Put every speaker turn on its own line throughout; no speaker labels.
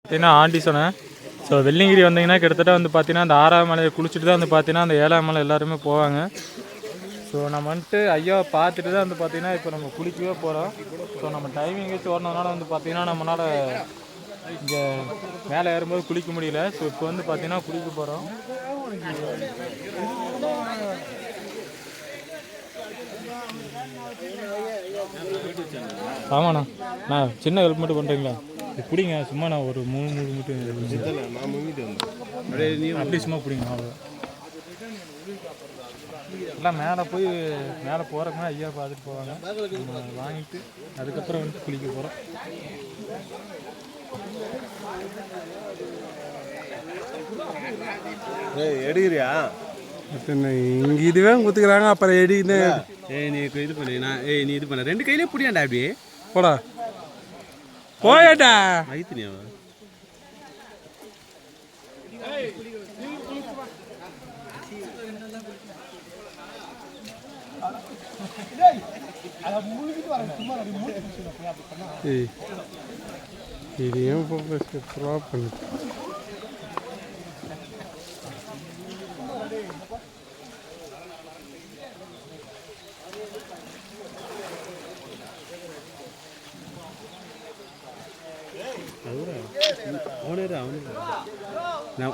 பார்த்தீங்கன்னா ஆண்டி சொன்னேன். ஸோ வெள்ளிங்கிரி வந்தீங்கன்னா கிட்டத்தட்ட வந்து பார்த்தீங்கன்னா அந்த 6ஆம் மலையை குளிச்சுட்டு தான் வந்து பார்த்தீங்கன்னா அந்த 7ஆம் மலை எல்லாருமே போவாங்க. ஸோ நம்ம வந்துட்டு ஐயாவை பார்த்துட்டு தான் வந்து பார்த்தீங்கன்னா இப்போ நம்ம குளிக்கவே போகிறோம். ஸோ நம்ம டைமிங் வச்சு ஓடினதுனால வந்து பார்த்தீங்கன்னா நம்மளால் இங்கே மேலே ஏறும்போது குளிக்க முடியல. ஸோ இப்போ வந்து பார்த்தீங்கன்னா குளிக்க போகிறோம். ஆமாண்ணா, நான் சின்ன ஹெல்ப் மட்டும் பண்ணுறீங்களா? பிடிங்க சும்மா, நான் ஒரு 3 மட்டும் அப்படி சும்மா பிடிங்க. அவ்வளோ எல்லாம் மேலே போய் மேலே போகிறக்குன்னா ஐயா பார்த்துட்டு போவாங்க. வாங்கிட்டு அதுக்கப்புறம் வந்து குளிக்க போகிறோம்.
எடுக்கிறியா?
இங்கே இதுவே குத்துக்கிறாங்க, அப்புறம் எடின்னு.
நீ இது பண்ணு, நீ இது பண்ண 2 கையிலே பிடியாண்டா அப்படி
போடா போயடா
ஐத்தினியாவா?
இதையும் பண்ணு.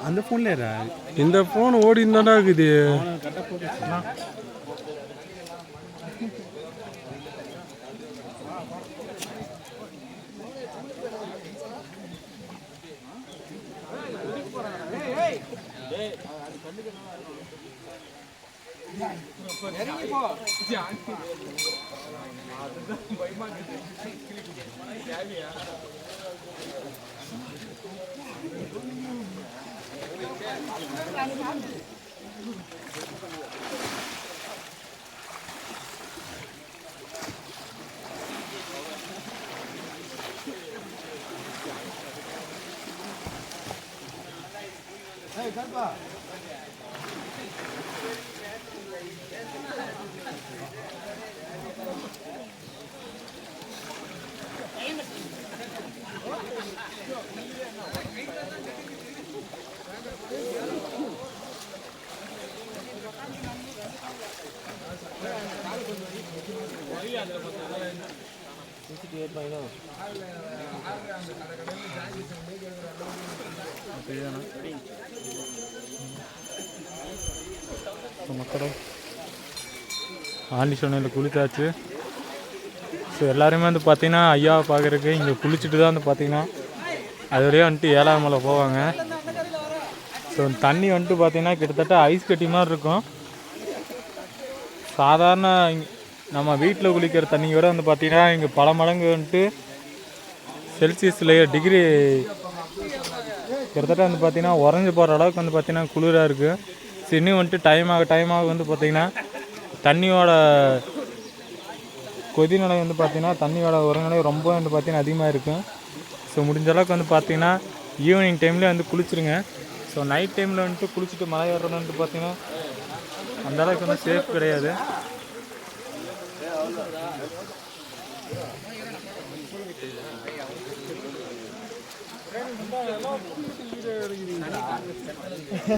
அந்த ஃபோன்ல
இந்த ஃபோன் ஓடிந்தாண்டா இருக்குது.
மக்களே ஆண்டி சொன்னையில் குளித்தாச்சு. ஸோ எல்லாருமே வந்து பார்த்தீங்கன்னா ஐயாவை பார்க்குறதுக்கு இங்கே குளிச்சுட்டு தான் வந்து பார்த்தீங்கன்னா அதோடய வந்துட்டு 7ஆம் மலை போவாங்க. ஸோ தண்ணி வந்துட்டு பார்த்தீங்கன்னா கிட்டத்தட்ட ஐஸ் கட்டி மாதிரி இருக்கும். சாதாரண நம்ம வீட்டில் குளிக்கிற தண்ணியோட வந்து பார்த்தீங்கன்னா இங்கே பல மடங்கு வந்துட்டு செல்சியஸில் டிகிரி கிட்டத்தட்ட வந்து பார்த்தீங்கன்னா உறைஞ்சி போகிற அளவுக்கு வந்து பார்த்தீங்கன்னா குளிராக இருக்குது. ஸோ இன்னும் வந்துட்டு டைம் ஆக வந்து பார்த்திங்கன்னா தண்ணியோட கொதிநிலை வந்து பார்த்திங்கன்னா தண்ணியோட உரநிலை ரொம்ப வந்து பார்த்திங்கன்னா அதிகமாக இருக்கும். ஸோ முடிஞ்ச அளவுக்கு வந்து பார்த்திங்கன்னா ஈவினிங் டைமில் வந்து குளிச்சுருங்க. ஸோ நைட் டைமில் வந்துட்டு குளிச்சுட்டு மழை ஏறுறது வந்துட்டு பார்த்திங்கன்னா அந்தளவுக்கு வந்து சேஃப் கிடையாது.